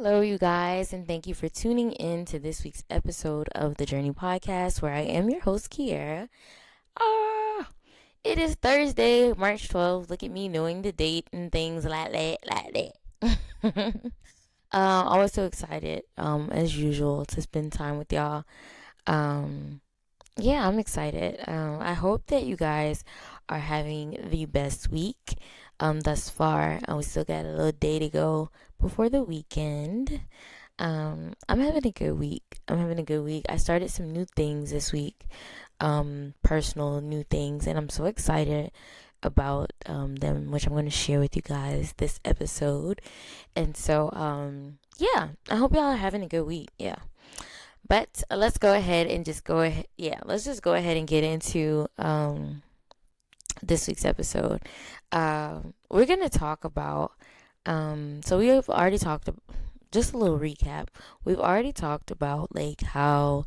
Hello, you guys, and thank you for tuning in to this week's episode of the Journey Podcast, where I am your host, Kiera. Ah, it is Thursday, March 12th. Look at me knowing the date and things like that. I was so excited, as usual, to spend time with y'all. Um, yeah, I'm excited. I hope that you guys are having the best week thus far. We still got a little day to go before the weekend. I'm having a good week. I'm having a good week. I started some new things this week, personal new things, and I'm so excited about them, which I'm going to share with you guys this episode. And so, yeah, I hope y'all are having a good week. Yeah. But let's go ahead and just go ahead. Yeah, let's just go ahead and get into this week's episode. We're going to talk about, so we have already talked, just a little recap. We've already talked about like how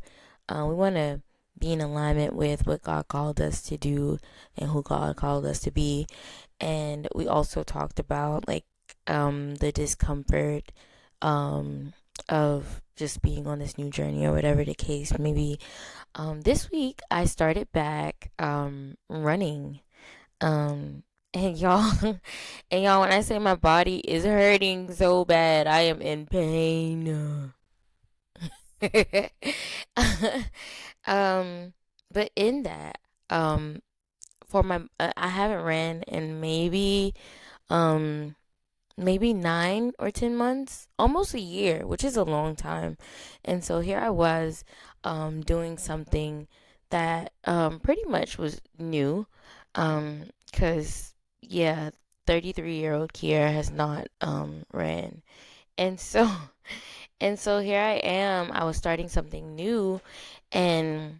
we want to be in alignment with what God called us to do and who God called us to be. And we also talked about like the discomfort of just being on this new journey or whatever the case. Maybe this week I started back running. And y'all, and y'all, when I say my body is hurting so bad, I am in pain. um, but in that, for my, I haven't ran in um, maybe 9 or 10 months, almost a year, which is a long time. And so here I was, doing something that, pretty much was new, cause yeah, 33-year-old Kiera has not, ran. And so, and so here I am, I was starting something new, and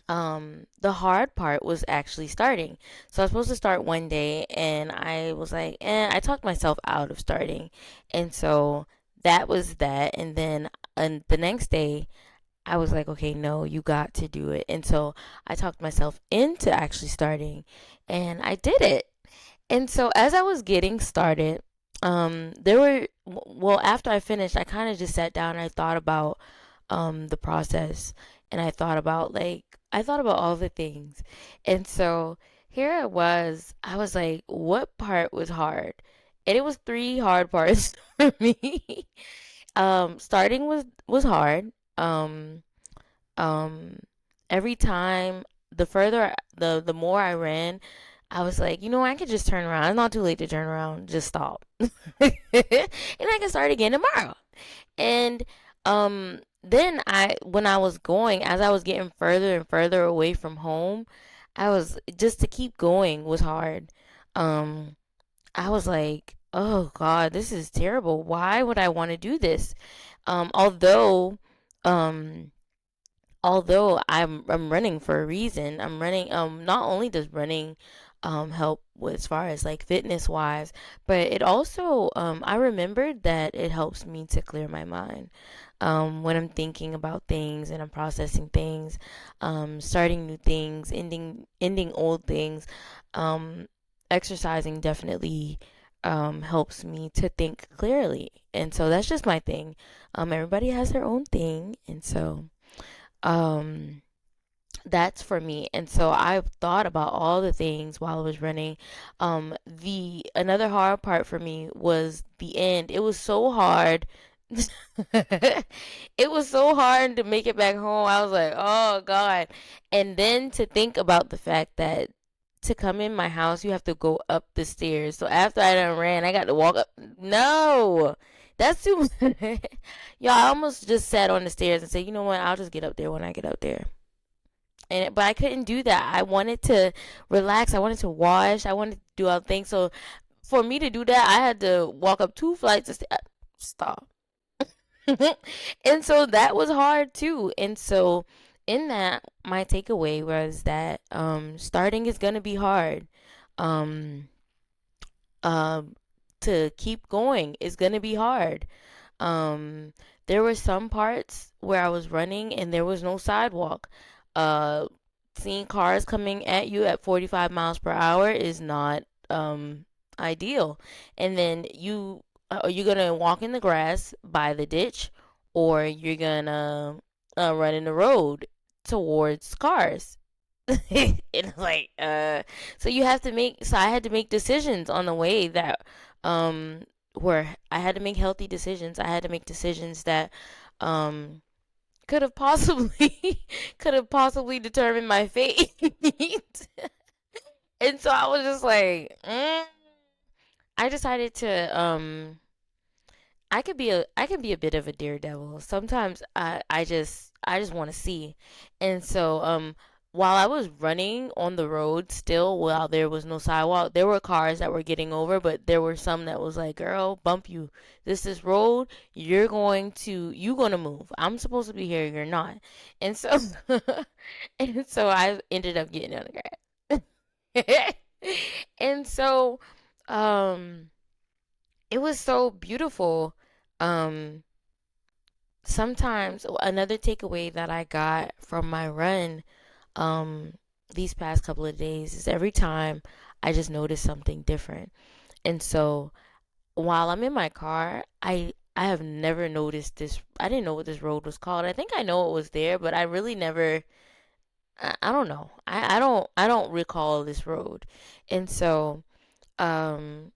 the hard part was actually starting. So I was supposed to start one day, and I was like, I talked myself out of starting. And so that was that. And then the next day I was like, okay, no, you got to do it. And so I talked myself into actually starting, and I did it. And so as I was getting started, there were, well, after I finished, I kind of just sat down and I thought about the process, and I thought about all the things. And so here I was like, what part was hard? And it was three hard parts for me. Starting was hard. Um every time, the more I ran, I was like, I could just turn around. It's not too late to turn around. Just stop. And I can start again tomorrow. And then when I was going, as I was getting further and further away from home, I was just to keep going was hard. Um I was like, "Oh God, this is terrible. Why would I want to do this?" Although um I'm running for a reason. I'm running, not only does running help with as far as like fitness wise, but it also, I remembered that it helps me to clear my mind. When I'm thinking about things and I'm processing things, starting new things, ending old things, um exercising definitely helps me to think clearly. And so that's just my thing. Everybody has their own thing, and so um that's for me. And so I've thought about all the things while I was running. The Another hard part for me was the end. It was so hard. It was so hard to make it back home. I was like, oh God. And then to think about the fact that to come in my house, you have to go up the stairs. So after I done ran, I got to walk up. No, that's too much. Y'all, I almost just sat on the stairs and said, you know what? I'll just get up there when I get up there. But I couldn't do that. I wanted to relax. I wanted to wash. I wanted to do other things. So for me to do that, I had to walk up 2 flights of stairs. Stop. And so that was hard too. And so in that, my takeaway was that starting is gonna be hard. Um, um, to keep going is gonna be hard. Um, there were some parts where I was running and there was no sidewalk. Uh, Seeing cars coming at you at 45 miles per hour is not ideal. And then are you gonna walk in the grass by the ditch, or you're gonna run in the road towards cars? And it's like, so you have to make. So I had to make decisions on the way that, where I had to make healthy decisions. I had to make decisions that, um, could have possibly, could have possibly determined my fate. And so I was just like, I decided to, I can be a bit of a daredevil. Sometimes I just want to see. And so while I was running on the road still, while there was no sidewalk, there were cars that were getting over, but there were some that was like, "Girl, bump you. This road, you're going to move. I'm supposed to be here, you're not." And so and so I ended up getting on the grass. And so um it was so beautiful. Um, Sometimes another takeaway that I got from my run, um, these past couple of days is every time I just notice something different. And so while I'm in my car, I have never noticed this. I didn't know what this road was called. I think I know it was there, but I really never. I don't know. I don't recall this road. And so um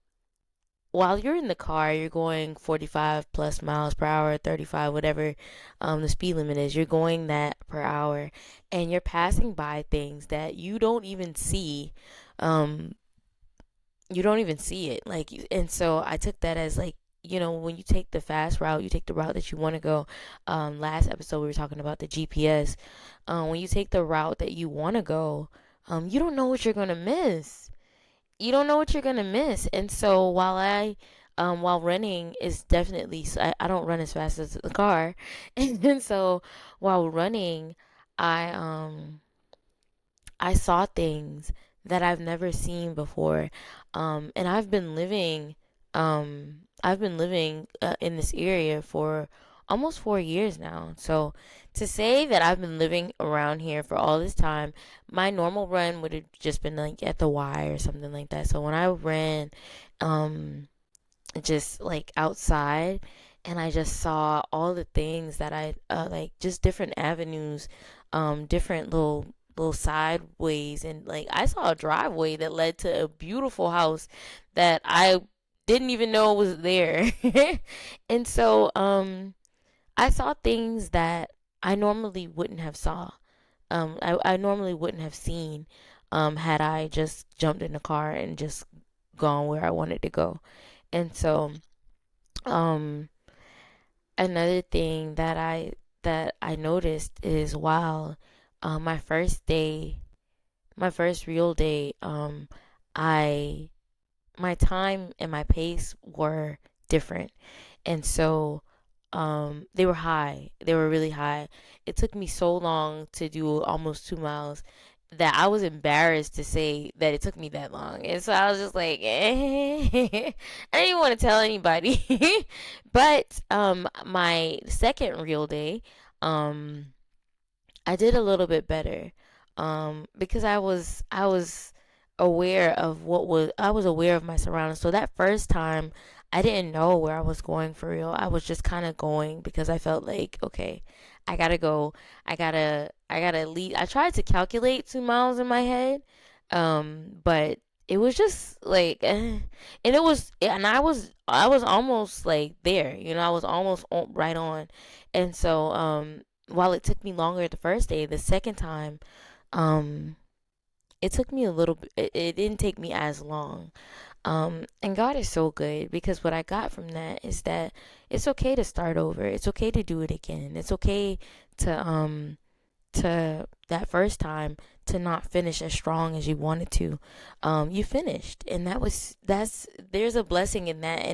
while you're in the car, you're going 45 plus miles per hour, 35, whatever the speed limit is. You're going that per hour, and you're passing by things that you don't even see. Um, you don't even see it. Like, and so I took that as like, when you take the fast route, you take the route that you want to go. Last episode we were talking about the GPS. When you take the route that you want to go, you don't know what you're gonna miss. You don't know what you're gonna miss. And so while running is definitely, I don't run as fast as the car, and then so while running, I um I saw things that I've never seen before, and I've been living in this area for almost 4 years now. So to say that I've been living around here for all this time, my normal run would have just been like at the Y or something like that. So when I ran, um, just like outside, and I just saw all the things that I like, just different avenues, different little sideways, and like I saw a driveway that led to a beautiful house that I didn't even know was there. And so I saw things that I normally wouldn't have saw. I normally wouldn't have seen had I just jumped in the car and just gone where I wanted to go. And so um, another thing that I noticed is, wow, my first day, my first real day, I my time and my pace were different. And so they were high. They were really high. It took me so long to do almost 2 miles that I was embarrassed to say that it took me that long. And so I was just like, I didn't even want to tell anybody. But my second real day, um, I did a little bit better, because I was aware of what was I was aware of my surroundings. So that first time, I didn't know where I was going for real. I was just kind of going because I felt like, okay, I gotta go. I gotta leave. I tried to calculate 2 miles in my head, but it was just like, and I was almost like there. I was almost right on, and so while it took me longer the first day, the second time, um, it took me a little bit. It didn't take me as long. And God is so good, because what I got from that is that it's okay to start over. It's okay to do it again. It's okay to that first time to not finish as strong as you wanted to. You finished, and that's there's a blessing in that,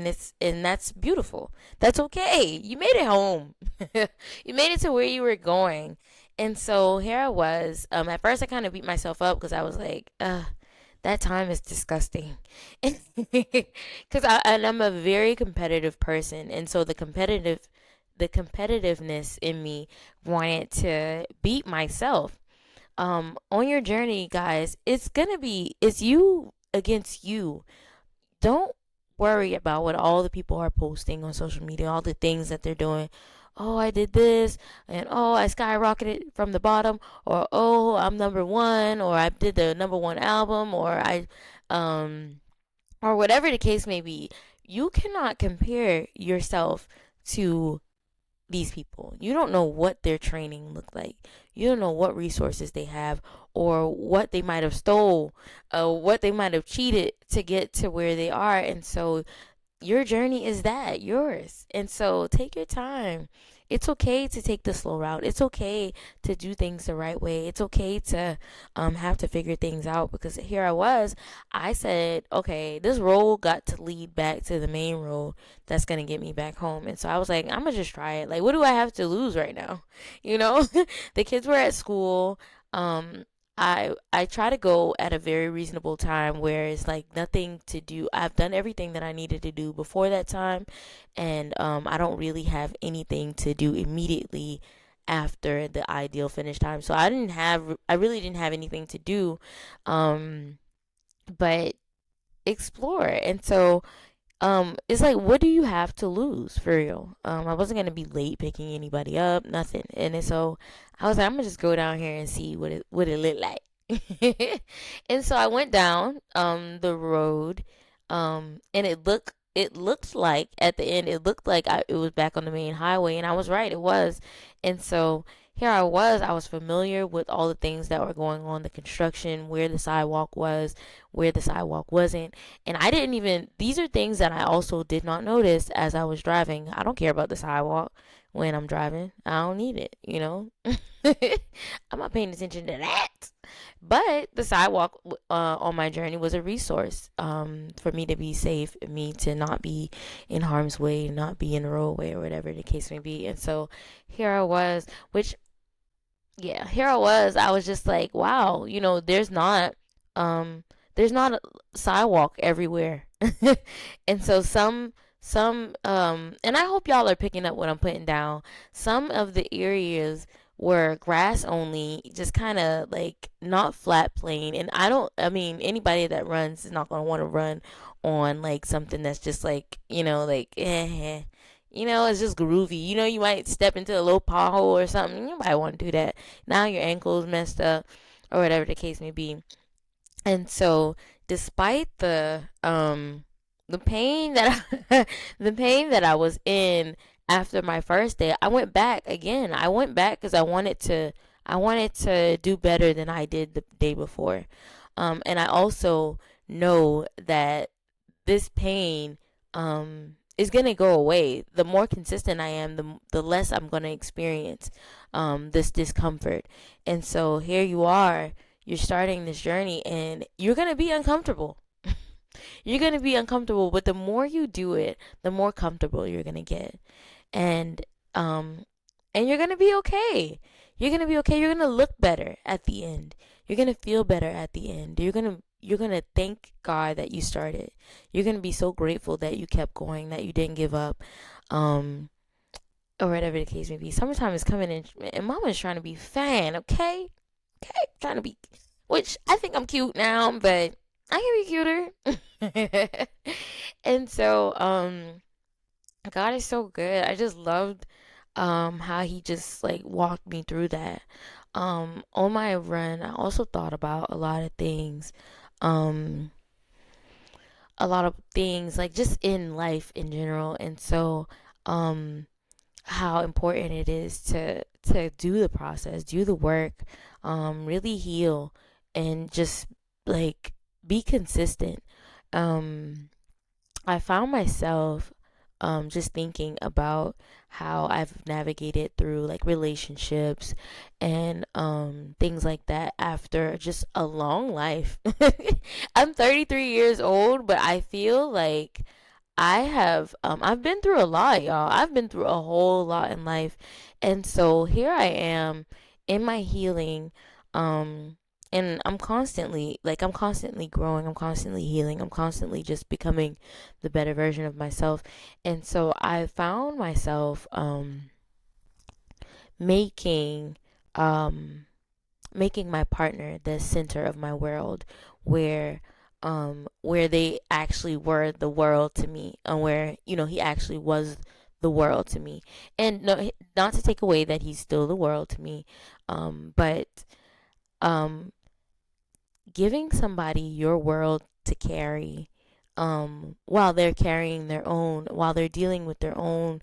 and that's beautiful. That's okay. You made it home. You made it to where you were going. And so here I was. At first I kind of beat myself up because I was like, that time is disgusting. Because I'm a very competitive person, and so the competitiveness in me wanted to beat myself. On your journey, guys, it's you against you. Don't worry about what all the people are posting on social media, all the things that they're doing. Oh, I did this, and oh, I skyrocketed from the bottom, or oh, I'm number one, or I did the number one album, um, or whatever the case may be. You cannot compare yourself to these people. You don't know what their training looked like. You don't know what resources they have, or what they might have stole, what they might have cheated to get to where they are. And so your journey is that yours. And so take your time. It's okay to take the slow route. It's okay to do things the right way. It's okay to have to figure things out, because here I was. I said, okay, this road got to lead back to the main road that's going to get me back home. And so I was like, I'm going to just try it. Like, what do I have to lose right now? You know, the kids were at school. Um, I try to go at a very reasonable time where it's like nothing to do. I've done everything that I needed to do before that time, and I don't really have anything to do immediately after the ideal finish time. So I really didn't have anything to do, um, but explore. And so it's like, what do you have to lose for real? I wasn't gonna be late picking anybody up, nothing. So I was like, I'm gonna just go down here and see what it looked like. And so I went down the road, and it looked like at the end it looked like it was back on the main highway, and I was right, it was. And so here I was familiar with all the things that were going on, the construction, where the sidewalk was, where the sidewalk wasn't. And I didn't even, these are things that I also did not notice as I was driving. I don't care about the sidewalk when I'm driving. I don't need it, you know? I'm not paying attention to that. But the sidewalk on my journey was a resource, for me to be safe, me to not be in harm's way, not be in the roadway, or whatever the case may be. And so here I was, which, yeah, here I was. I was just like, wow, um, there's not a sidewalk everywhere. And so and I hope y'all are picking up what I'm putting down. Some of the areas were grass only, just kind of like not flat plain. And I mean, anybody that runs is not going to want to run on like something that's just like, it's just groovy. You might step into a little pothole or something. You might want to do that. Now your ankle's messed up, or whatever the case may be. And so, despite the pain that the pain that I was in after my first day, I went back again. I went back because I wanted to do better than I did the day before. And I also know that this pain is gonna go away. The more consistent I am, the less I'm gonna experience this discomfort. And so here you are, you're starting this journey, and you're gonna be uncomfortable. You're gonna be uncomfortable, but the more you do it, the more comfortable you're gonna get, and um, and you're gonna be okay. You're gonna be okay. You're gonna look better at the end. You're gonna feel better at the end. You're gonna thank God that you started. You're gonna be so grateful that you kept going, that you didn't give up, um, or whatever the case may be. Summertime is coming in, and Mama's trying to be fan, okay? Okay, trying to be, which I think I'm cute now, but I can be cuter. And so, God is so good. I just loved how he just like walked me through that. On my run, I also thought about um a lot of things like just in life in general. And so, um how important it is to do the process, do the work, really heal, and just like be consistent. Um I found myself just thinking about how I've navigated through like relationships and things like that after just a long life. I'm 33 years old, but I feel like I've been through a lot, y'all. I've been through a whole lot in life. And so here I am in my healing, um and I'm constantly growing, I'm constantly healing, I'm constantly just becoming the better version of myself. And so I found myself making um making my partner the center of my world, where where they actually were the world to me, and where he actually was the world to me. And no, not to take away that he's still the world to me, but um, giving somebody your world to carry, while they're carrying their own, while they're dealing with their own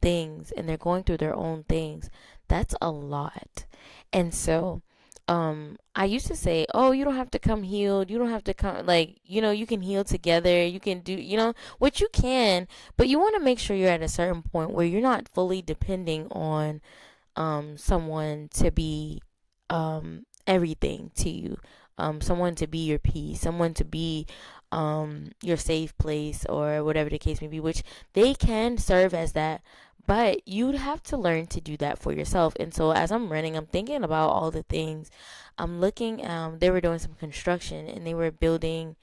things, and they're going through their own things, that's a lot. And so I used to say, oh, you don't have to come healed, you don't have to come, like, you can heal together, you can do, what you can, but you want to make sure you're at a certain point where you're not fully depending on someone to be everything to you, someone to be your peace, someone to be your safe place, or whatever the case may be, which they can serve as that. But you'd have to learn to do that for yourself. And so as I'm running, I'm thinking about all the things. I'm looking, they were doing some construction, and they were building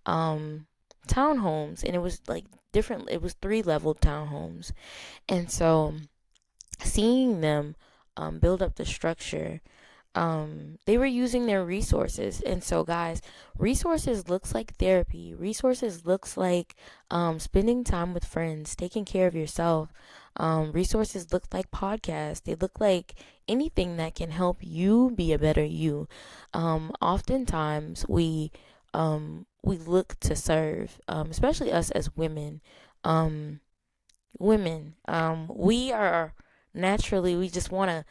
townhomes, and it was like different, it was 3-level townhomes. And so seeing them build up the structure, they were using their resources. And so, guys, resources looks like therapy, resources looks like spending time with friends, taking care of yourself. Resources look like podcasts, they look like anything that can help you be a better you. Oftentimes we look to serve, especially us as women. We are naturally, we just want to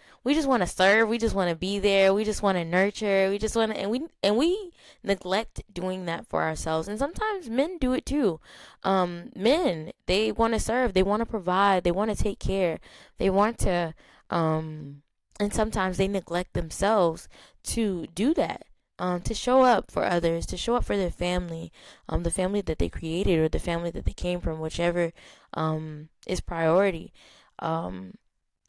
serve, we just want to be there, we just want to nurture, we just want to, and we neglect doing that for ourselves. And sometimes men do it too. Men, they want to serve, they want to provide, they want to take care, they want to and sometimes they neglect themselves to do that, to show up for others, to show up for their family, the family that they created, or the family that they came from, whichever is priority. Um,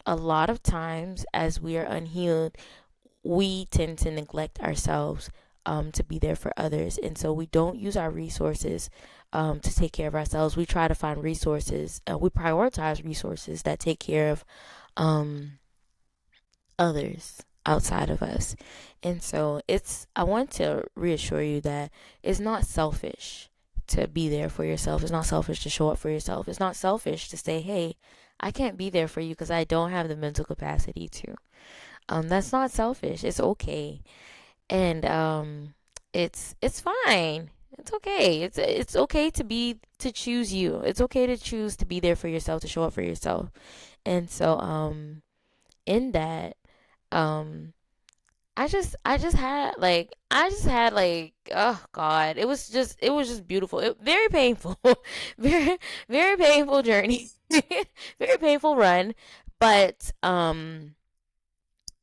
a lot of times, as we are unhealed, we tend to neglect ourselves, to be there for others. And so we don't use our resources to take care of ourselves. We try to find resources, we prioritize resources that take care of um, others outside of us. And so I want to reassure you that it's not selfish to be there for yourself. It's not selfish to show up for yourself. It's not selfish to say, hey, I can't be there for you because I don't have the mental capacity to. That's not selfish. It's okay. And it's fine. It's okay. It's okay to choose you. It's okay to choose to be there for yourself, to show up for yourself. And so in that, um I just had like, oh God, it was just beautiful. Very painful. very very painful journey. Very painful run, but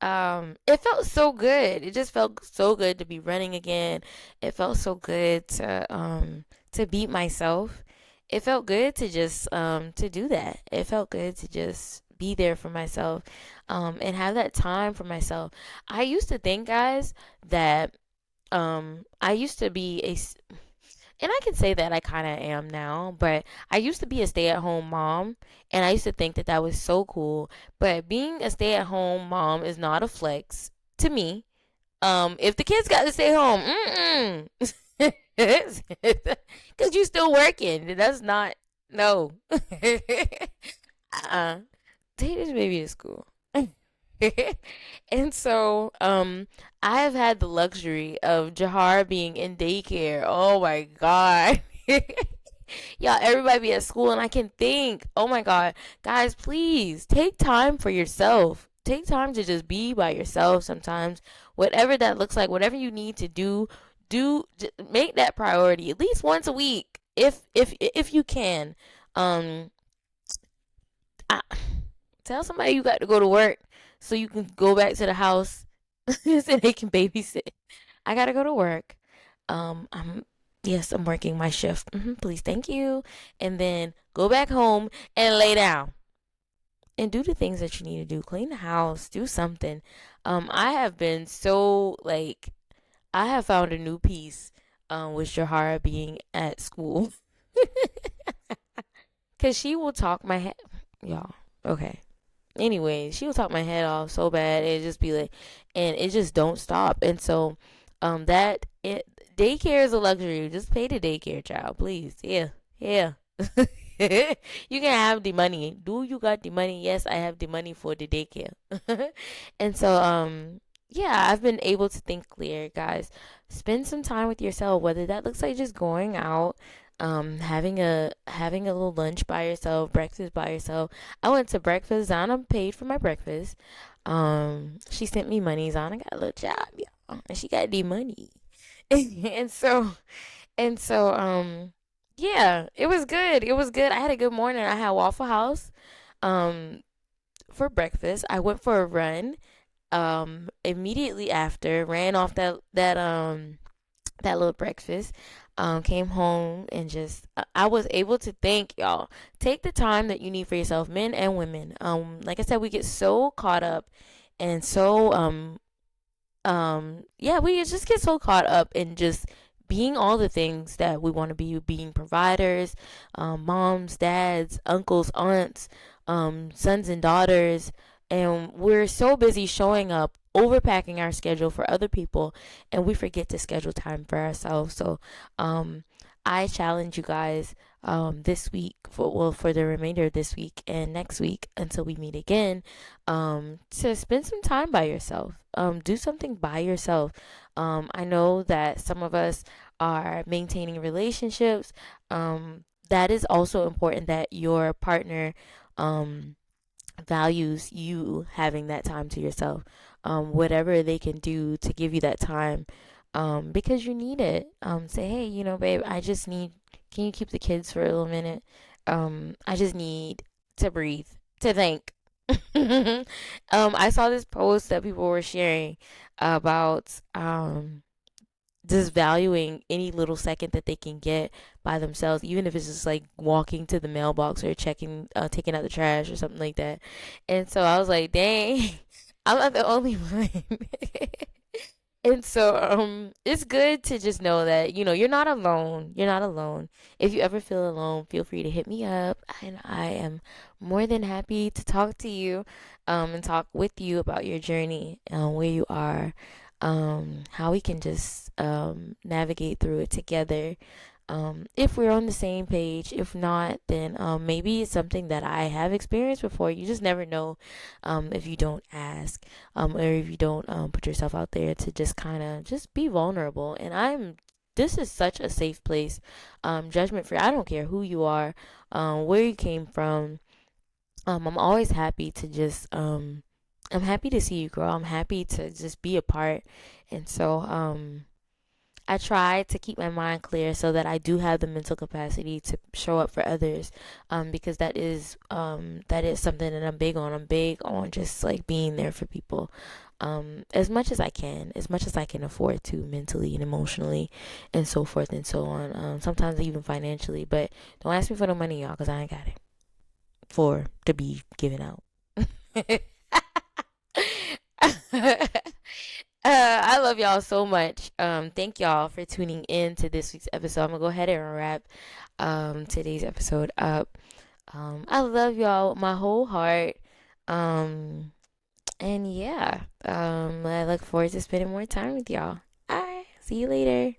it felt so good. It just felt so good to be running again. It felt so good to beat myself. It felt good to just to do that. It felt good to just be there for myself, and have that time for myself. I used to think, guys, that I used to be and I can say that I kind of am now, but I used to be a stay-at-home mom, and I used to think that that was so cool. But being a stay-at-home mom is not a flex to me. If the kids got to stay home, because you still working, that's not, no. uh Take this baby to school. And so, I have had the luxury of Jahar being in daycare. Oh my God. Y'all, everybody be at school, and I can think, oh my God, guys, please take time for yourself. Take time to just be by yourself sometimes. Whatever that looks like, whatever you need to make that priority at least once a week, if you can. Um, I, Tell somebody you got to go to work so you can go back to the house so they can babysit. I gotta go to work. I'm Yes, I'm working my shift. Please, thank you. And then go back home and lay down and do the things that you need to do. Clean the house, do something. I have been so like I have found a new peace with Jahara being at school. Cause she will talk my head, y'all. Okay. Anyway, she would talk my head off so bad, it just be like, and it just don't stop. And so, that it Daycare is a luxury. Just pay the daycare child, please. Yeah, yeah. You can have the money. Do you got the money? Yes, I have the money for the daycare. And so, yeah, I've been able to think clear, guys. Spend some time with yourself, whether that looks like just going out, having a little lunch by yourself, breakfast by yourself. I went to breakfast. Zana paid for my breakfast. She sent me money. Zana got a little job, y'all, and she got the money. and so and so, yeah, it was good. It was good. I had a good morning. I had Waffle House um for breakfast. I went for a run immediately after, ran off that little breakfast. Came home and just I was able to think, y'all, take the time that you need for yourself, men and women. Like I said, we get so caught up and so yeah, we just get so caught up in just being all the things that we want to be, being providers, moms, dads, uncles, aunts, sons and daughters, and we're so busy showing up, overpacking our schedule for other people, and we forget to schedule time for ourselves. So I challenge you guys this week, for the remainder of this week and next week until we meet again, to spend some time by yourself. Do something by yourself. I know that some of us are maintaining relationships. That is also important that your partner um, values you having that time to yourself. Whatever they can do to give you that time, because you need it. Say, hey, babe, I just need. Can you keep the kids for a little minute? I just need to breathe, to think. I saw this post that people were sharing about just valuing any little second that they can get by themselves, even if it's just like walking to the mailbox or taking out the trash or something like that. And so I was like, dang, I'm not the only one. And so it's good to just know that you're not alone. You're not alone. If you ever feel alone, feel free to hit me up, and I am more than happy to talk to you, and talk with you about your journey, where you are, how we can just navigate through it together. If we're on the same page, if not, then maybe it's something that I have experienced before. You just never know, if you don't ask, or if you don't put yourself out there to just kind of just be vulnerable. And this is such a safe place, judgment free. I don't care who you are, where you came from. I'm always happy to just I'm happy to see you grow. I'm happy to just be a part. And so I try to keep my mind clear so that I do have the mental capacity to show up for others, because that is something that I'm big on. I'm big on just like being there for people, as much as I can, as much as I can afford to, mentally and emotionally, and so forth and so on. Sometimes even financially, but don't ask me for the money, y'all, because I ain't got it for to be given out. I love y'all so much. Thank y'all for tuning in to this week's episode. I'm gonna go ahead and wrap today's episode up. I love y'all with my whole heart. And yeah, I look forward to spending more time with y'all. Alright, see you later.